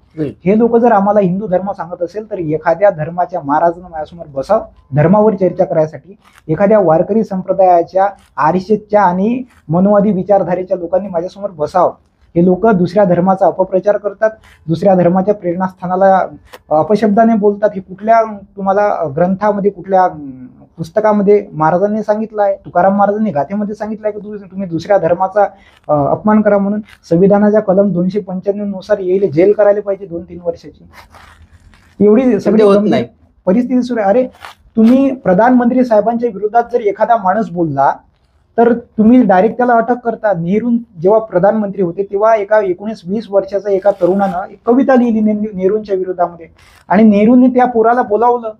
हे लोक जर आम्हाला हिंदू धर्म सांगत असेल तर एखाद्या धर्माच्या महाराजांना माझ्यासमोर बसाव, धर्मावर चर्चा करायसाठी. एखाद्या वारकरी संप्रदायाच्या, आरएसएसच्या आणि मनोवादी विचारधारेच्या लोकांनी माझ्यासमोर बसाव. हे लोक दुसऱ्या धर्माचा अपप्रचार करतात, दुसऱ्या धर्माच्या प्रेरणास्थानाला अपशब्दाने बोलतात. हे कुठल्या तुम्हाला ग्रंथामध्ये, कुठल्या पुस्तकामध्ये महाराजांनी सांगितलं आहे? तुकाराम महाराजांनी गाथेमध्ये सांगितलं आहे की तुम्ही दुसऱ्या धर्माचा अपमान करा म्हणून? संविधानाच्या कलम 295 नुसार येईल जेल करायला पाहिजे 2-3 वर्षाची. एवढी सगळी परिस्थिती सुरू आहे. अरे, तुम्ही प्रधानमंत्री साहेबांच्या विरोधात जर एखादा माणूस बोलला तर तुम्ही डायरेक्ट त्याला अटक करता. नेहरू जेव्हा प्रधानमंत्री होते तेव्हा एका 19-20 वर्षाचा एका तरुणानं एक कविता लिहिली नेहरूंच्या विरोधामध्ये, आणि नेहरूंनी त्या पोराला बोलावलं,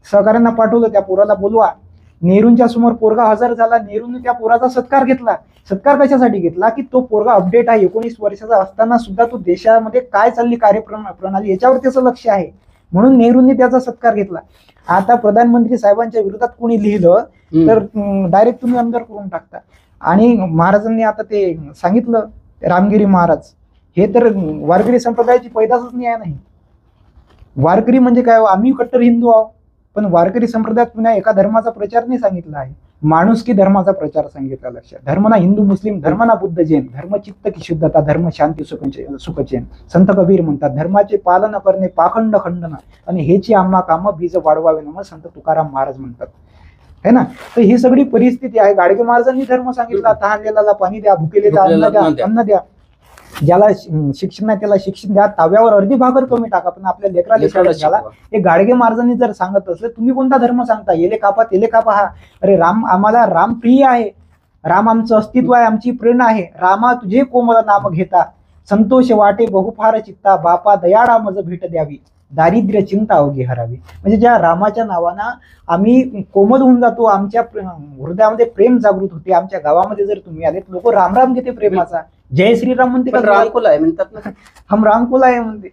सहकाऱ्यांना पाठवलं, त्या पोराला बोलवा. नेहरूंच्या समोर पोरगा हजर झाला. नेहरूंनी त्या पोराचा सत्कार घेतला. सत्कार कशासाठी घेतला? की तो पोरगा अपडेट आहे. 19 वर्षाचा असताना सुद्धा तो देशामध्ये काय चालली कार्यप्रणाली याच्यावर त्याचं लक्ष आहे, म्हणून नेहरूंनी त्याचा सत्कार घेतला. आता प्रधानमंत्री साहेबांच्या विरोधात कोणी लिहिलं तर डायरेक्ट तुम्ही अंदर करून टाकता. आणि महाराजांनी आता ते सांगितलं, रामगिरी महाराज, हे तर वारकरी संप्रदायाची पैदासच नाही. वारकरी म्हणजे काय? आम्ही कट्टर हिंदू आहोत, पण वारकरी संप्रदायात पुन्हा एका धर्माचा प्रचार नाही सांगितला आहे, माणुसकी धर्माचा प्रचार सांगितला. लक्षात, धर्म ना हिंदू मुस्लिम, धर्म ना बुद्ध जैन, धर्म चित्त की शुद्धता, धर्म शांती सुखचैन. संत कबीर म्हणतात, धर्माचे पालन करणे पाखंड खंडन आणि हेची आम्हा काम बीज वाढवावे नम, संत तुकाराम महाराज म्हणतात, है ना. तर ही सगळी परिस्थिती आहे. गाडगे महाराजांनी धर्म सांगितला, तहानलेला पाणी द्या, भुकेलेला अन्न द्या, ज्याला शिक्षण आहे त्याला शिक्षण द्या, ताव्यावर अर्धी भाकर कमी टाका, पण आपल्या लेकराला झाला. हे गाडगे महाराजांनी जर सांगत असले, तुम्ही कोणता धर्म सांगता? येले कापा तेले कापा. हा, अरे राम, आम्हाला राम प्रिय आहे, राम आमचं अस्तित्व आहे, आमची प्रेरणा आहे. रामा तुझे कोमल नाम घेता, संतोष वाटे बहुफार चित्ता, बापा दयाळा मज भेट द्यावी, दारिद्र्य चिंता अवघी हरावी. म्हणजे ज्या रामाच्या नावानं आम्ही कोमल होऊन जातो, आमच्या हृदयामध्ये प्रेम जागृत होते. आमच्या गावामध्ये जर तुम्ही आले लोक राम राम घेते प्रेमाचा, जय श्रीराम म्हणते का, रामकुल आहे म्हणतात ना, हम रामकुल आहे म्हणते.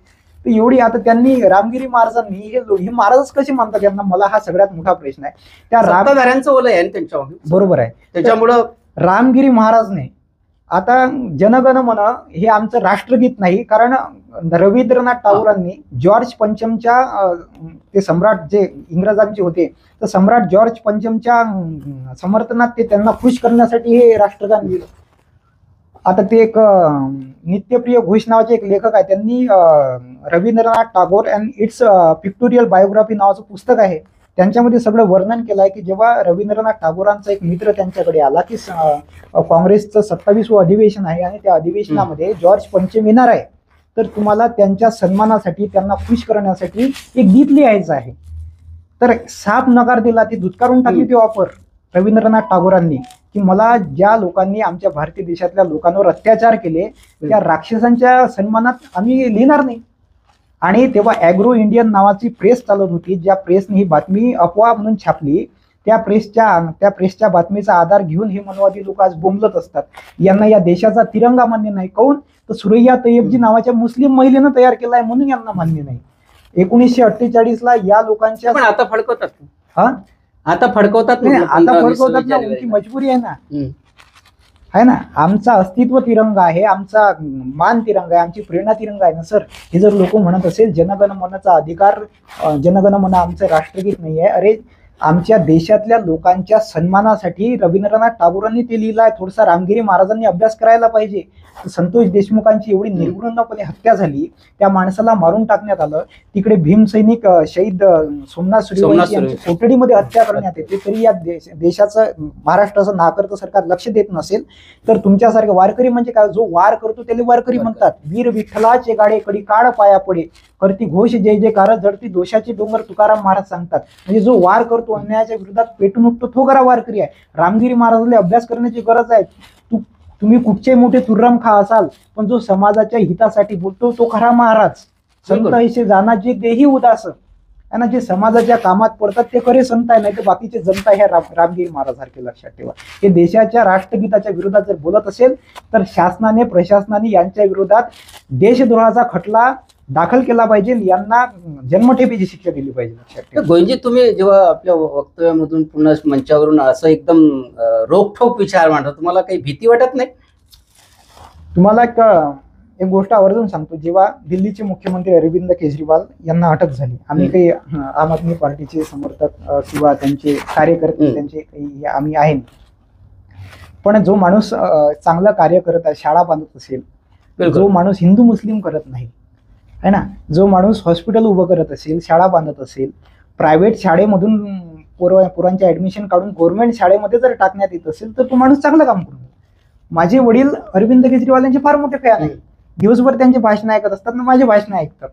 तर एवढी आता त्यांनी रामगिरी महाराजांनी हे महाराजच कसे मानतात यांना, मला हा सगळ्यात मोठा प्रश्न आहे. त्या सत्ताधाऱ्यांचं ओलं आहे त्यांच्या, बरोबर आहे. त्याच्यामुळं रामगिरी महाराजने आता जनगण मन हे आमचं राष्ट्रगीत नाही, कारण रवींद्रनाथ टागोरांनी जॉर्ज पंचमच्या ते सम्राट जे इंग्रजांचे होते, तर सम्राट जॉर्ज पंचमच्या समर्थनात ते त्यांना खुश करण्यासाठी हे राष्ट्रगान लिहिलं. आता ते एक नित्यप्रिय घोष नावाचे एक लेखक आहे, त्यांनी Rabindranath Tagore and it's pictorial biography नावाचं पुस्तक आहे, त्यांच्यामध्ये सगळं वर्णन केलं आहे की जेव्हा रवींद्रनाथ टागोरांचा एक मित्र त्यांच्याकडे आला की काँग्रेसचं 27वं अधिवेशन आहे आणि त्या अधिवेशनामध्ये जॉर्ज पंचम येणार आहे, तर तुम्हाला त्यांच्या सन्मानासाठी, त्यांना खुश करण्यासाठी एक गीत लिहायचं आहे. तर साफ नकार दिला, ती धुतकारून टाकली ती ऑफर रवींद्रनाथ टागोरांनी, की मला ज्या लोकांनी आमच्या भारतीय देशातल्या लोकांवर अत्याचार केले त्या राक्षसांच्या सन्मानात आम्ही लिहिणार नाही. आणि तेव्हा ॲग्रो इंडियन नावाची प्रेस चालत होती, ज्या प्रेसने ही बातमी अफवा म्हणून छापली, त्या प्रेसच्या बातमीचा आधार घेऊन हे मनवादी लोक आज बोंबलत असतात. यांना या देशाचा तिरंगा मान्य नाही. काऊन? तर सुरैया तय्यबजी नावाच्या मुस्लिम महिलेनं तयार केला आहे म्हणून यांना मान्य नाही. 1948ला या लोकांच्या, पण आता फडकवतात, हा आता फडकवतात, आता फडकवतात ना, उनकी मजबुरी आहे ना, आहे ना. आमचा अस्तित्व तिरंगा आहे, आमचा मान तिरंगा आहे, आमची प्रेरणा तिरंगा आहे ना सर. हे जर लोक म्हणत असेल जनगण मनाचा अधिकार, जनगण मन आमचं राष्ट्रगीत नाही आहे, अरे आमच्या देशातल्या लोकांच्या सन्मानासाठी रवींद्रनाथ टागोरांनी ते लिहिलं आहे. थोडासा रामगिरी महाराजांनी अभ्यास करायला पाहिजे. संतोष देशमुखांची एवढी निर्घृणपणे हत्या झाली, त्या माणसाला मारून टाकण्यात आलं. तिकडे भीमसैनिक शहीद सोमनाथ सूर्यवंशी यांची कोठडीमध्ये हत्या करण्यात येते, तरी या देशाचं, महाराष्ट्राचं नाकर्तं सरकार लक्ष देत नसेल तर तुमच्यासारखे वारकरी म्हणजे काय, जो वार करतो त्याला वारकरी म्हणतात. वीर विठ्ठलाचे गाडे कडी काळ पाया पडे, करती घोष जय जयकार, जडती दोषाचे डोंगर, तुकाराम महाराज सांगतात. म्हणजे जो वार करतो, अन्यायाच्या विरोधात पेटून उठतो, तो खरा वारकरी आहे. रामगिरी महाराजांना अभ्यास करण्याची गरज आहे. तुम्ही कुठचे मोठे तुर्राम खा असाल, पण जो समाजाच्या हितासाठी बोलतो तो खरा महाराज. संत ऐसे जाना जे देही उदास, आणि जे समाजाच्या कामात पडतात ते खरे संत आहे, नाही तर बाकीचे जनता ह्या रामगिरी महाराजांसारखे. लक्षात ठेवा, हे देशाच्या राष्ट्रगीताच्या विरोधात जर बोलत असेल तर शासनाने, प्रशासनाने यांच्या विरोधात देशद्रोहाचा खटला दाखल केला पाहिजे, यांना जन्मठेपेची शिक्षा दिली पाहिजे. लक्षात ठेवा. गोविंदजी, तुम्ही जेव्हा आपल्या वक्तव्यामधून पुन्हा मंचावरून असं एकदम रोखठोक विचार मांडता, तुम्हाला काही भीती वाटत नाही? तुम्हाला एक गोष्ट आवर्जून सांगतो. जेव्हा दिल्लीचे मुख्यमंत्री अरविंद केजरीवाल यांना अटक झाली, आम्ही काही आम आदमी पार्टीचे समर्थक किंवा त्यांचे कार्यकर्ते, त्यांचे काही आम्ही आहे, पण जो माणूस चांगलं कार्य करत आहे, शाळा बांधत असेल, जो माणूस हिंदू मुस्लिम करत नाही, है ना, जो माणूस हॉस्पिटल उभं करत असेल, शाळा बांधत असेल, प्रायव्हेट शाळेमधून पोरांचे ऍडमिशन काढून गव्हर्नमेंट शाळेमध्ये जर टाकण्यात येत असेल तर तो माणूस चांगलं काम करतो. माझे वडील अरविंद केजरीवाल यांचे फार मोठे फॅन आहे, दिवसभर त्यांचे भाषण ऐकत असतात ना, माझे भाषण ऐकतात.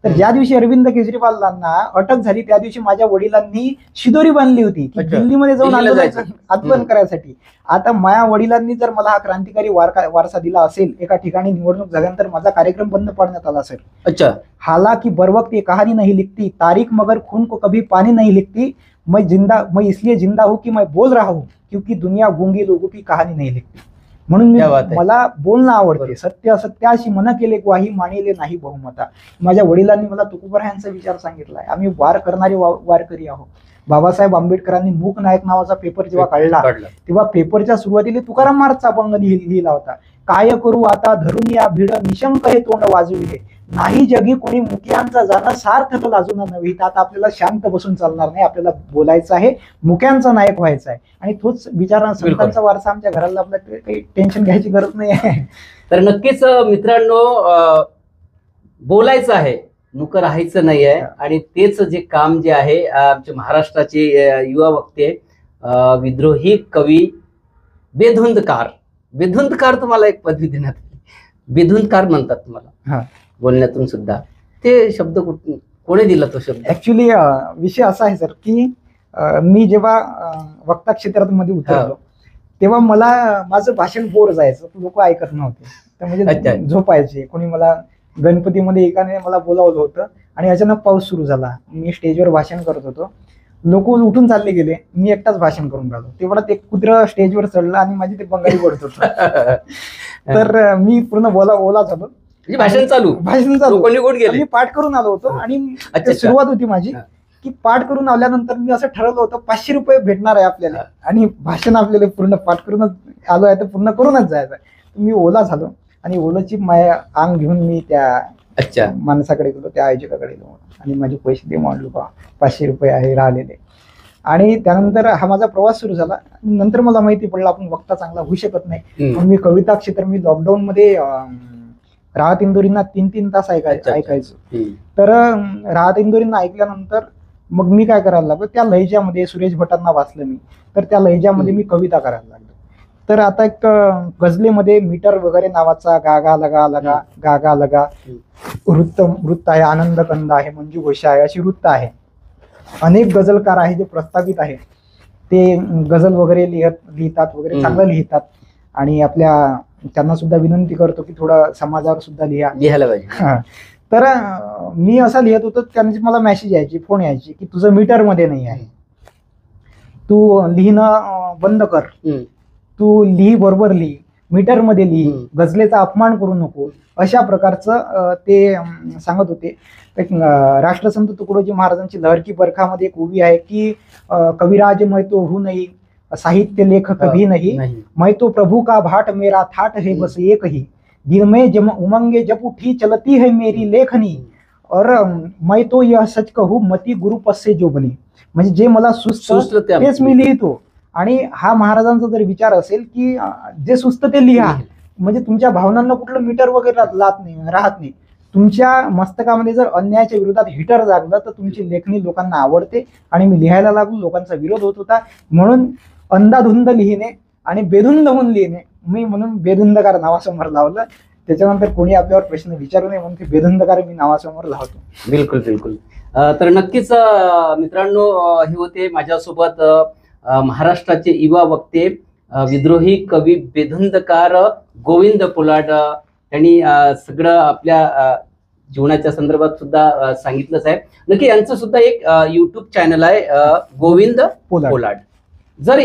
तर ज्या दिवशी अरविंद केजरीवालांना अटक झाली त्या दिवशी माझ्या वडिलांनी शिदोरी बांधली होती की दिल्लीमध्ये जाऊन आंदोलन करायसाठी. आता माझ्या वडिलांनी जर मला हा क्रांतिकारी वारसा दिला असेल, एका ठिकाणी निवडणूक झाल्यानंतर माझा कार्यक्रम बंद पाडण्यात आला असेल. अच्छा. हालांकि बर वक्त ये कहानी नहीं लिखती, तारीख मगर खून को कभी पानी नहीं लिखती, मैं इसलिए जिंदा हूं कि मैं बोल रहा हूं, क्योंकि दुनिया गूंगी लोगों की कहानी नहीं लिखती. म्हणून मला बोलणं आवडते. सत्य असत्याशी मन केले ग्वाही, मानिले नाही बहुमता. माझ्या वडिलांनी मला तुकोबरायांचा विचार सांगितलाय. आम्ही वार करणारे वारकरी आहोत. बाबासाहेब आंबेडकरांनी मूक नायक नावाचा पेपर जेव्हा काढला तेव्हा पेपरच्या सुरुवातीला तुकाराम महाराजचा अभंग लिहिला होता. काय करू आता धरून या भिड, निशंक हे तोंड वाजविले, नाही जगी कोणी मुक्यांचा जाणं, सार्थक लाजून नव्हे. आता आपल्याला शांत बसून चालणार नाही, आपल्याला बोलायचं आहे, मुक्यांचा नायक व्हायचा आहे. आणि तोच विचारांना संतांचा वारसा आमच्या घराला, आपल्याला काही टेन्शन घ्यायची गरज नाही आहे. तर नक्कीच मित्रांनो, बोलायचं आहे, नुकर राहायचं नाही आहे. आणि तेच जे काम जे आहे, आमचे महाराष्ट्राचे युवा वक्ते, विद्रोही कवी, बेधुंदकार तुम्हाला एक पदवी देण्यात आली, बेधुंदकार म्हणतात तुम्हाला बोलण्यातून सुद्धा. ते शब्द कोणी दिला तो शब्द? ऍक्च्युली विषय असा आहे सर की मी जेव्हा वक्ता क्षेत्रामध्ये उतरलो तेव्हा मला माझं भाषण बोर जायचं, लोक ऐकत नव्हते. तर म्हणजे अच्छा. झोपायचे. कोणी मला गणपतीमध्ये एकाने मला बोलावलं होतं आणि अचानक पाऊस सुरू झाला. मी स्टेजवर भाषण करत होतो, लोक उठून चालले गेले, मी एकटाच भाषण करून राहिलो. तेवढ्यात एक कुत्र स्टेजवर चढलं आणि माझी ते बंगाली पडत होतं. तर मी पूर्ण ओला झालो. म्हणजे भाषण चालू लोकं निघून गेले. मी पाठ करून आलो होतो आणि अच्छा. सुरुवात होती माझी की पाठ करून आल्यानंतर मी असं ठरवलं होतं 500 रुपये भेटणार आहे आपल्याला आणि भाषण आपल्याला पूर्ण पाठ करूनच आलो आहे तर पूर्ण करूनच जायचं आहे. मी ओला झालो आणि ओलाची माया अंग घेऊन मी त्या माणसाकडे गेलो, त्या आयोजकाकडे गेलो आणि माझे पैसे दे मांडलो, 500 रुपये आहे राहिलेले. आणि त्यानंतर हा माझा प्रवास सुरू झाला. नंतर मला माहिती पडलं आपण वक्ता चांगला होऊ शकत नाही. पण मी कविता क्षेत्र, मी लॉकडाऊन मध्ये राहत इंदोरींना 3-3 तास ऐकायचो. तर राहत इंदोरींना ऐकल्यानंतर मग मी काय करायला लागलो, त्या लहेजामध्ये सुरेश भटांना वाचलं मी, तर त्या लहेजामध्ये मी कविता करायला लागलो. तर आता एक गझलेमध्ये मीटर वगैरे नावाचा गागा लगा लगा गागा लगा वृत्त आहे, आनंद कंद आहे, मंजू घोष आहे, अशी वृत्त आहे. अनेक गझलकार आहे जे प्रस्तावित आहे, ते गझल वगैरे लिहितात वगैरे, चांगलं लिहितात. आणि त्यांना सुद्धा विनंती करतो की थोडं समाजावर सुद्धा लिहायला पाहिजे. तर मी असा लिहित होतो, त्यांची मला मेसेज यायची, फोन यायची की तुझं मीटर मध्ये नाही आहे, तू लिहिणं बंद कर, तू लिही बरोबर लिही, मीटर मध्ये लिही, गझलेचा अपमान करू नको, अशा प्रकारचं ते सांगत होते. राष्ट्रसंत तुकडोजी महाराजांची लहर की बरखामध्ये एक उभी आहे की कविराज मैं तो हूं नहीं, साहित्य लेख कभी नहीं, मैं तो प्रभु का भाट, मेरा थाट है बस एक ही, दिन में जब उमंगे जब उठी चलती है मेरी लेखनी, और मैं तो यह सच कहूं मती गुरु पद से जो बनी. म्हणजे जे मला सुस्त तेच मी लिहितो. आणि हा महाराजांचा जर विचार असेल की जे सुस्त ते लिहा, म्हणजे तुमच्या भावनांना कुठलं मीटर वगैरे राहत नाही. तुमच्या मस्तकामध्ये जर अन्यायाच्या विरोधात हिटर जागलं तर तुमची लेखणी लोकांना आवडते. आणि मी लिहायला लागलो, लोकांचा विरोध होत होता, म्हणून अंधाधुंद लिहिणे आणि बेधुंद होऊन लिहिणे, मी म्हणून बेधुंदकार नावासमोर लावलं. त्याच्यानंतर कोणी आपल्यावर प्रश्न विचारू नये म्हणून ते बेधुंदकार मी नावासमोर लावतो. बिलकुल बिलकुल. तर नक्कीच मित्रांनो, हे होते माझ्यासोबत महाराष्ट्राचे युवा वक्ते, विद्रोही कवी, बेधुंदकार गोविंद पोलाद. त्यांनी सगळं आपल्या जीवनाच्या संदर्भात सुद्धा सांगितलंच आहे. नक्की यांचं सुद्धा एक युट्यूब चॅनल आहे, गोविंद पोलाद. जर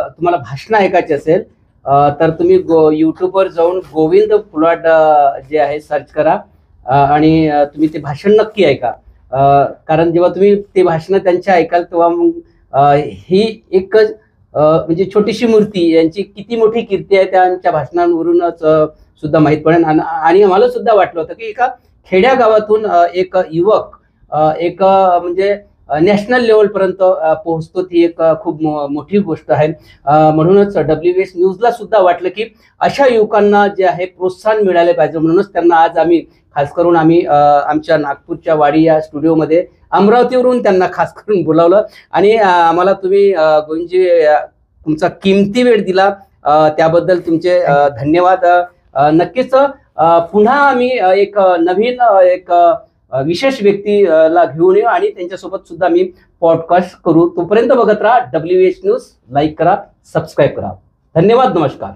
तुम्हाला भाषण ऐकायचे असेल तर तुम्ही युट्यूबवर जाऊन गोविंद पोलाद जे आहे सर्च करा आणि तुम्ही ते भाषण नक्की ऐका. कारण जेव्हा तुम्ही ते भाषण त्यांचे ऐकाल तेव्हा मग ही एक म्हणजे छोटीशी मूर्ती, यांची किती मोठी कीर्ती आहे त्यांच्या भाषणांवरूनच सुद्धा माहीत पडेल. आणि आम्हाला सुद्धा वाटलं होतं की एका खेड्या गावातून एक युवक एक म्हणजे नॅशनल लेवल पर्यंत पोहोचतो, ती एक खूप मोठी गोष्ट आहे. म्हणूनच WS न्यूजला सुद्धा वाटलं की अशा युवकांना जे आहे प्रोत्साहन मिळाले पाहिजे. म्हणूनच त्यांना आज खास करून आम्ही आमच्या नागपूरच्या वाडी या स्टुडिओमध्ये अमरावतीवरून त्यांना खास करून बोलावलं. आणि आम्हाला तुम्ही गोविंदजी तुमचा किमती वेळ दिला, त्याबद्दल तुमचे धन्यवाद. नक्कीच पुन्हा आम्ही एक नवीन एक विशेष व्यक्तीला घेऊन येऊ आणि त्यांच्यासोबत सुद्धा मी पॉडकास्ट करू. तोपर्यंत बघत राहा WS न्यूज. लाईक करा, सबस्क्राईब करा. धन्यवाद, नमस्कार.